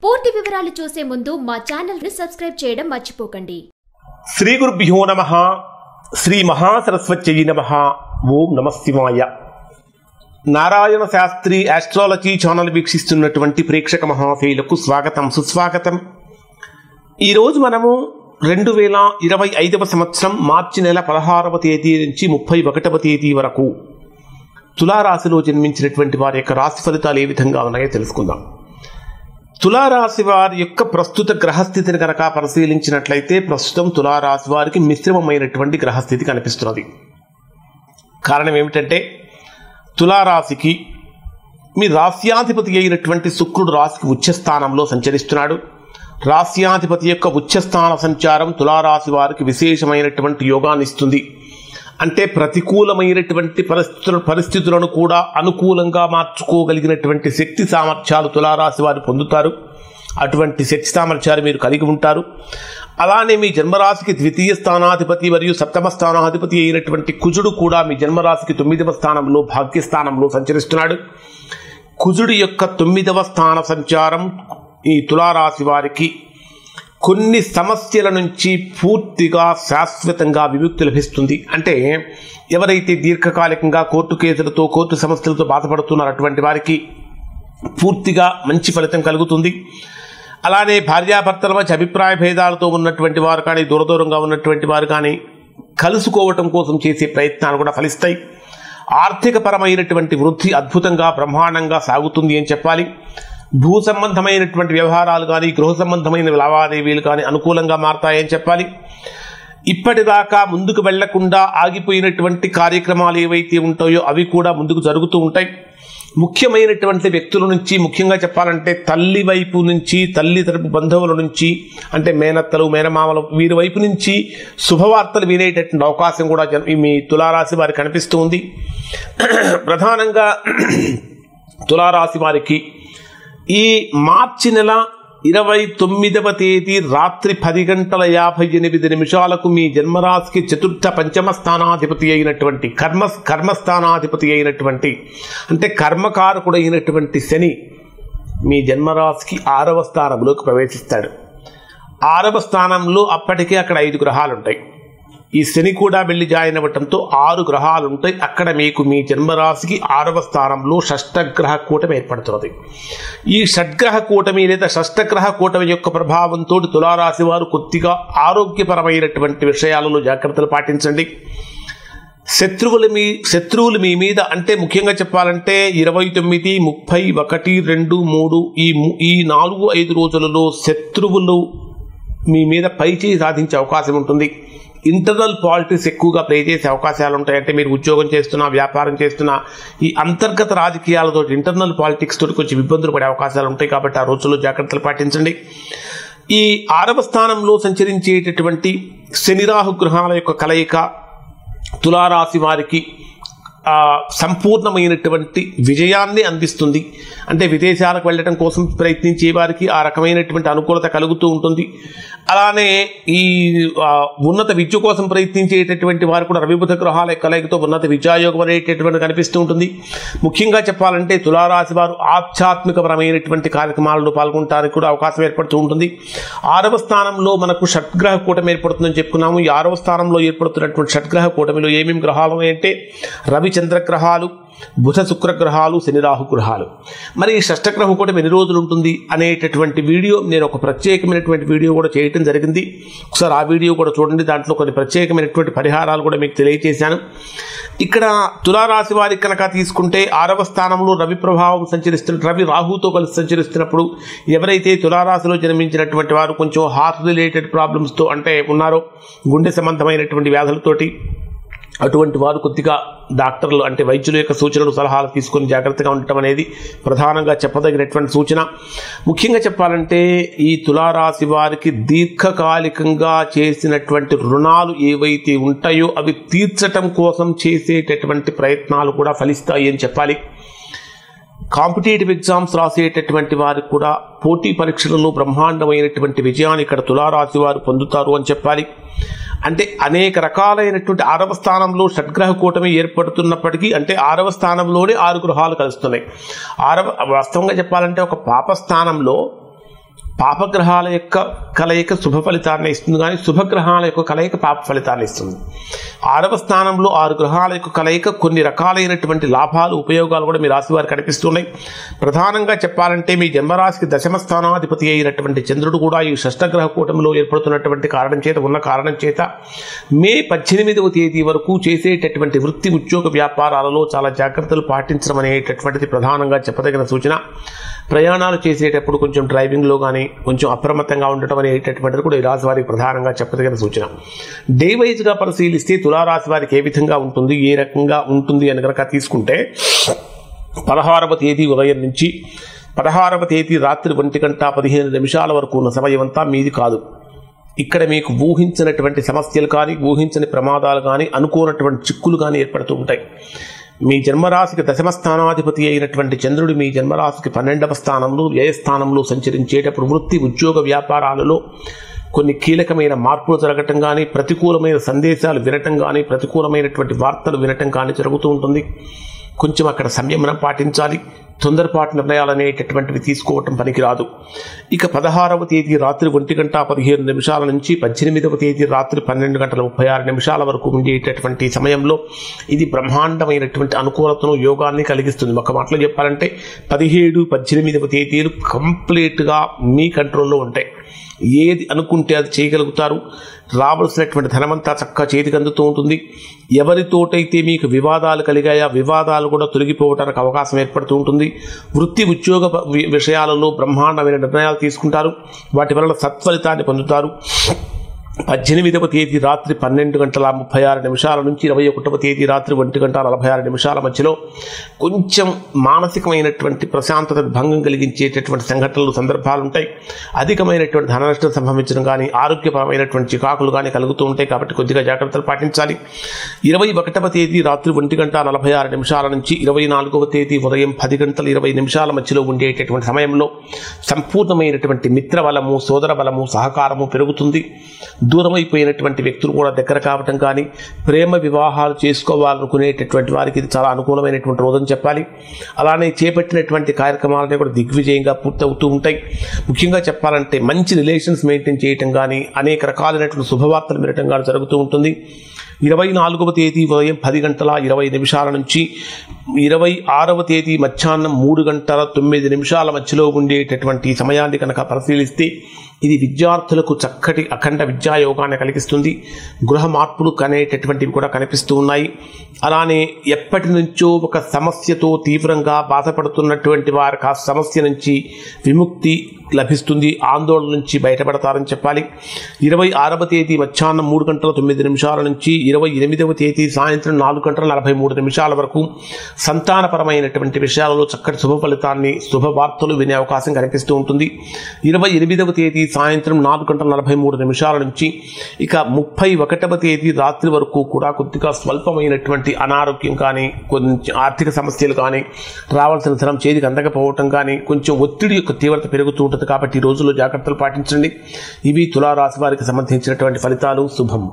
పూర్తి వివరాలు చూసే ముందు మా ఛానల్ ని సబ్స్క్రైబ్ చేయడం మర్చిపోకండి. శ్రీ గురుభ్యో నమః. శ్రీ మహాసరస్వత్యై నమః. ఓం నమః శివాయ. నారాయణ శాస్త్రి ఆస్ట్రాలజీ ఛానల్ వీక్షిస్తున్నటువంటి ప్రేక్షక మహాశయులకు స్వాగతం, సుస్వాగతం. ఈరోజు మనము 2025వ సంవత్సరం మార్చి నెల 16వ తేదీ నుంచి 31వ తేదీ వరకు తులారాశిలో జన్మించినటువంటి వారి యొక్క రాశి ఫలితాలు ఏ విధంగా ఉన్నాయో తెలుసుకుందాం. తులారాశి వారి యొక్క ప్రస్తుత గ్రహస్థితిని కనుక పరిశీలించినట్లయితే ప్రస్తుతం తులారాశి వారికి మిశ్రమమైనటువంటి గ్రహస్థితి కనిపిస్తున్నది. కారణం ఏమిటంటే తులారాశికి మీ రాశ్యాధిపతి అయినటువంటి శుక్రుడు రాశికి ఉచ్చస్థానంలో సంచరిస్తున్నాడు. రాశ్యాధిపతి యొక్క ఉచ్చస్థాన సంచారం తులారాశి వారికి విశేషమైనటువంటి యోగాన్ని ఇస్తుంది. అంటే ప్రతికూలమైనటువంటి పరిస్థితులను కూడా అనుకూలంగా మార్చుకోగలిగినటువంటి శక్తి సామర్థ్యాలు తులారాశి వారు పొందుతారు. అటువంటి శక్తి సామర్థ్యాలు మీరు కలిగి ఉంటారు. అలానే మీ జన్మరాశికి ద్వితీయ స్థానాధిపతి మరియు సప్తమ స్థానాధిపతి అయినటువంటి కుజుడు కూడా మీ జన్మరాశికి 9వ స్థానంలో భాగ్యస్థానంలో సంచరిస్తున్నాడు. కుజుడు యొక్క 9వ స్థాన సంచారం ఈ తులారాశి వారికి కొన్ని సమస్యల నుంచి పూర్తిగా శాశ్వతంగా విముక్తి లభిస్తుంది. అంటే ఎవరైతే దీర్ఘకాలికంగా కోర్టు కేసులతో కోర్టు సమస్యలతో బాధపడుతున్నారో అటువంటి వారికి పూర్తిగా మంచి ఫలితం కలుగుతుంది. అలానే భార్యాభర్తల మధ్య అభిప్రాయ భేదాలతో ఉన్నటువంటి వారు కానీ దూరదూరంగా ఉన్నటువంటి వారు కానీ కలుసుకోవటం కోసం చేసే ప్రయత్నాలు కూడా ఫలిస్తాయి. ఆర్థిక పరమైనటువంటి వృద్ధి అద్భుతంగా బ్రహ్మాండంగా సాగుతుంది అని చెప్పాలి. భూ సంబంధమైనటువంటి వ్యవహారాలు కానీ గృహ సంబంధమైన లావాదేవీలు కానీ అనుకూలంగా మారతాయని చెప్పాలి. ఇప్పటిదాకా ముందుకు వెళ్లకుండా ఆగిపోయినటువంటి కార్యక్రమాలు ఏవైతే ఉంటాయో అవి కూడా ముందుకు జరుగుతూ ఉంటాయి. ముఖ్యమైనటువంటి వ్యక్తుల నుంచి, ముఖ్యంగా చెప్పాలంటే తల్లి వైపు నుంచి, తల్లి తరపు బంధువుల నుంచి, అంటే మేనత్తలు మేనమామలు వీరి వైపు నుంచి శుభవార్తలు వినేటటువంటి అవకాశం కూడా మీ తులారాశి వారికి కనిపిస్తూ ఉంది. ప్రధానంగా తులారాశి వారికి ఈ మార్చి నెల 29వ తేదీ రాత్రి 10:58 మీ జన్మరాశికి చతుర్థ పంచమ స్థానాధిపతి అయినటువంటి కర్మస్థానాధిపతి అయినటువంటి అంటే కర్మకారకుడు అయినటువంటి శని మీ జన్మరాశికి 6వ స్థానంలోకి ప్రవేశిస్తాడు. 6వ స్థానంలో అప్పటికే అక్కడ 5 గ్రహాలు ఉంటాయి. ఈ శని కూడా వెళ్ళి జాయిన్ అవ్వటంతో 6 గ్రహాలు ఉంటాయి. అక్కడ మీకు మీ జన్మరాశికి 6వ స్థానంలో షష్టగ్రహ కూటమి ఏర్పడుతున్నది. ఈ షడ్గ్రహ కూటమి లేదా షష్టగ్రహ కూటమి యొక్క ప్రభావంతో తులారాశి వారు కొద్దిగా ఆరోగ్యపరమైనటువంటి విషయాలలో జాగ్రత్తలు పాటించండి. శత్రువులు మీ మీద, అంటే ముఖ్యంగా చెప్పాలంటే 29, 30, 1, 2, 3 ఈ 4-5 రోజులలో శత్రువులు మీ మీద పైచేయి సాధించే అవకాశం ఉంటుంది. ఇంటర్నల్ పాలిటిక్స్ ఎక్కువగా ప్లే చేసే అవకాశాలు ఉంటాయి. అంటే మీరు ఉద్యోగం చేస్తున్నా, వ్యాపారం చేస్తున్నా ఈ అంతర్గత రాజకీయాలతో ఇంటర్నల్ పాలిటిక్స్ తోటి కొంచెం ఇబ్బందులు పడే అవకాశాలు ఉంటాయి. కాబట్టి ఆ రోజుల్లో జాగ్రత్తలు పాటించండి. ఈ 6వ స్థానంలో సంచరించేటటువంటి శని రాహు గ్రహాల యొక్క కలయిక తులారాశి వారికి సంపూర్ణమైనటువంటి విజయాన్ని అందిస్తుంది. అంటే విదేశాలకు వెళ్ళడం కోసం ప్రయత్నించే వారికి ఆ రకమైనటువంటి అనుకూలత కలుగుతూ ఉంటుంది. అలానే ఈ ఉన్నత విద్య కోసం ప్రయత్నించేటటువంటి వారు కూడా రవిబుధ గ్రహాల కలయికతో ఉన్నత విద్యాయోగం అనేటటువంటి కనిపిస్తూ ఉంటుంది. ముఖ్యంగా చెప్పాలంటే తులారాశి వారు ఆధ్యాత్మికపరమైనటువంటి కార్యక్రమాలలో పాల్గొనడానికి కూడా అవకాశం ఏర్పడుతూ ఉంటుంది. 6వ స్థానంలో మనకు షడ్గ్రహ కూటమి ఏర్పడుతుందని చెప్పుకున్నాము. ఈ 6వ స్థానంలో ఏర్పడుతున్నటువంటి షడ్గ్రహ కూటమిలో ఏమేమి గ్రహాలు అంటే రవి చంద్రగ్రహాలు, బుధ శుక్రగ్రహాలు, శని రాహు గ్రహాలు. మరి ఈ షష్టగ్రహ కూటమి ఎన్ని రోజులు ఉంటుంది అనేటటువంటి వీడియో నేను ఒక ప్రత్యేకమైనటువంటి వీడియో కూడా చేయటం జరిగింది. ఒకసారి ఆ వీడియో కూడా చూడండి. దాంట్లో కొన్ని ప్రత్యేకమైనటువంటి పరిహారాలు కూడా మీకు తెలియజేశాను. ఇక్కడ తులారాశి వారికి కనుక తీసుకుంటే 6వ స్థానంలో రవి ప్రభావం రవి రాహుతో కలిసి సంచరిస్తున్నప్పుడు ఎవరైతే తులారాశిలో జన్మించినటువంటి వారు కొంచెం హార్ట్ రిలేటెడ్ ప్రాబ్లమ్స్తో అంటే ఉన్నారో, గుండె సంబంధమైనటువంటి వ్యాధులతోటి, అటువంటి వారు కొద్దిగా డాక్టర్లు అంటే వైద్యుల యొక్క సూచనలు సలహాలు తీసుకొని జాగ్రత్తగా ఉండటం అనేది ప్రధానంగా చెప్పదగినటువంటి సూచన. ముఖ్యంగా చెప్పాలంటే ఈ తులారాశి వారికి దీర్ఘకాలికంగా చేసినటువంటి రుణాలు ఏవైతే ఉంటాయో అవి తీర్చటం కోసం చేసేటటువంటి ప్రయత్నాలు కూడా ఫలిస్తాయి అని చెప్పాలి. కాంపిటేటివ్ ఎగ్జామ్స్ రాసేటటువంటి వారికి కూడా పోటీ పరీక్షలలో బ్రహ్మాండమైనటువంటి విజయాన్ని ఇక్కడ తులారాశి వారు పొందుతారు అని చెప్పాలి. అంటే అనేక రకాలైనటువంటి 6వ స్థానంలో షడ్గ్రహ కూటమి ఏర్పడుతున్నప్పటికీ అంటే 6వ స్థానంలోనే 6 గ్రహాలు కలుస్తున్నాయి. వాస్తవంగా చెప్పాలంటే ఒక పాప స్థానంలో పాపగ్రహాల యొక్క కలయిక శుభ ఫలితాన్ని ఇస్తుంది, కానీ శుభగ్రహాల యొక్క కలయిక పాప ఫలితాన్ని ఇస్తుంది. 6వ స్థానంలో 6 గ్రహాల యొక్క కలయిక కొన్ని రకాలైనటువంటి లాభాలు ఉపయోగాలు కూడా మీ రాశి వారికి కనిపిస్తున్నాయి. ప్రధానంగా చెప్పాలంటే మీ జన్మరాశికి 10వ స్థానాధిపతి అయినటువంటి చంద్రుడు కూడా ఈ షష్టగ్రహ కూటమిలో ఏర్పడుతున్నటువంటి కారణం చేత మే 18వ తేదీ వరకు చేసేటటువంటి వృత్తి ఉద్యోగ వ్యాపారాలలో చాలా జాగ్రత్తలు పాటించడం అనేటటువంటిది ప్రధానంగా చెప్పదగిన సూచన. ప్రయాణాలు చేసేటప్పుడు కొంచెం డ్రైవింగ్లో కానీ కొంచెం అప్రమత్తంగా ఉండటం అనేటటువంటిది కూడా ఈ రాశి వారికి ప్రధానంగా చెప్పదగిన సూచన. డే వైజ్గా పరిశీలిస్తే తులారాశి వారికి ఏ విధంగా ఉంటుంది, ఏ రకంగా ఉంటుంది అని కనుక తీసుకుంటే 16వ తేదీ ఉదయం నుంచి 16వ తేదీ రాత్రి 1:15 వరకు ఉన్న సమయం అంతా మీది కాదు. ఇక్కడ మీకు ఊహించినటువంటి సమస్యలు కానీ, ఊహించని ప్రమాదాలు కానీ, అనుకోనటువంటి చిక్కులు కానీ ఏర్పడుతూ ఉంటాయి. మీ జన్మరాశికి 10వ స్థానాధిపతి అయినటువంటి చంద్రుడు మీ జన్మరాశికి 12వ స్థానంలో వ్యయస్థానంలో సంచరించేటప్పుడు వృత్తి ఉద్యోగ వ్యాపారాలలో కొన్ని కీలకమైన మార్పులు జరగటం కానీ, ప్రతికూలమైన సందేశాలు వినటం కానీ, ప్రతికూలమైనటువంటి వార్తలు వినటం కానీ జరుగుతూ ఉంటుంది. కొంచెం అక్కడ సంయమనం పాటించాలి. తొందరపాటు నిర్ణయాలు అనేటటువంటివి తీసుకోవటం పనికిరాదు. ఇక 16వ తేదీ రాత్రి 1:15 నుంచి 18వ తేదీ రాత్రి 12:36 వరకు ఉండేటటువంటి సమయంలో ఇది బ్రహ్మాండమైనటువంటి అనుకూలతను, యోగాన్ని కలిగిస్తుంది. ఒక మాటలో చెప్పాలంటే 17, 18వ తేదీలు కంప్లీట్గా మీ కంట్రోల్లో ఉంటాయి. ఏది అనుకుంటే అది చేయగలుగుతారు. రావాల్సినటువంటి ధనమంతా చక్కగా చేతికి అందుతూ ఉంటుంది. ఎవరితోటైతే మీకు వివాదాలు కలిగాయో వివాదాలు కూడా తొలగిపోవడానికి అవకాశం ఏర్పడుతూ ఉంటుంది. వృత్తి ఉద్యోగ విషయాలలో బ్రహ్మాండమైన నిర్ణయాలు తీసుకుంటారు. వాటి వలన సత్ఫలితాన్ని పొందుతారు. 18వ తేదీ రాత్రి 12:36 నుంచి 21వ తేదీ రాత్రి 1:46 మధ్యలో కొంచెం మానసికమైనటువంటి ప్రశాంతత భంగం కలిగించేటటువంటి సంఘటనలు, సందర్భాలు ఉంటాయి. అధికమైనటువంటి ధన నష్టం సంభవించడం కానీ, ఆరోగ్యపరమైనటువంటి చికాకులు కానీ కలుగుతూ ఉంటాయి. కాబట్టి కొద్దిగా జాగ్రత్తలు పాటించాలి. 21వ తేదీ రాత్రి 1:46 నుంచి 24వ తేదీ ఉదయం 10:20 మధ్యలో ఉండేటటువంటి సమయంలో సంపూర్ణమైనటువంటి మిత్రబలము, సోదర బలము, సహకారము పెరుగుతుంది. దూరమైపోయినటువంటి వ్యక్తులు కూడా దగ్గర కావటం కానీ, ప్రేమ వివాహాలు చేసుకోవాలనుకునేటటువంటి వారికి ఇది చాలా అనుకూలమైనటువంటి రోజని చెప్పాలి. అలానే చేపట్టినటువంటి కార్యక్రమాలన్నీ కూడా దిగ్విజయంగా పూర్తవుతూ ఉంటాయి. ముఖ్యంగా చెప్పాలంటే మంచి రిలేషన్స్ మెయింటైన్ చేయటం కానీ, అనేక రకాలైనటువంటి శుభవార్తలు వినటం కానీ జరుగుతూ ఉంటుంది. 24వ తేదీ ఉదయం 10:20 నుంచి 26వ తేదీ మధ్యాహ్నం 3:09 మధ్యలో ఉండేటటువంటి సమయాన్ని కనుక పరిశీలిస్తే ఇది విద్యార్థులకు చక్కటి అఖండ విద్యాయోగాన్ని కలిగిస్తుంది. గృహ మార్పులు అనేటటువంటివి కూడా కనిపిస్తూ ఉన్నాయి. అలానే ఎప్పటి నుంచో ఒక సమస్యతో తీవ్రంగా బాధపడుతున్నటువంటి వారికి ఆ సమస్య నుంచి విముక్తి లభిస్తుంది. ఆందోళన నుంచి బయటపడతారని చెప్పాలి. 26వ తేదీ మధ్యాహ్నం 3:09 నుంచి 28వ తేదీ సాయంత్రం 4:43 వరకు సంతానపరమైనటువంటి విషయాలలో చక్కటి శుభ ఫలితాన్ని, శుభవార్తలు వినే అవకాశం కనిపిస్తూ ఉంటుంది. 28వ తేదీ సాయంత్రం 4:43 నుంచి ఇక 31వ తేదీ రాత్రి వరకు కూడా కొద్దిగా స్వల్పమైనటువంటి అనారోగ్యం కానీ, కొంచెం ఆర్థిక సమస్యలు కానీ, రావాల్సిన ధనం చేతికి అందకపోవటం కానీ, కొంచెం ఒత్తిడి యొక్క తీవ్రత పెరుగుతూ ఉంటుంది. కాబట్టి ఈ రోజుల్లో జాగ్రత్తలు పాటించండి. ఇవి తులారాశి వారికి సంబంధించినటువంటి ఫలితాలు. శుభం.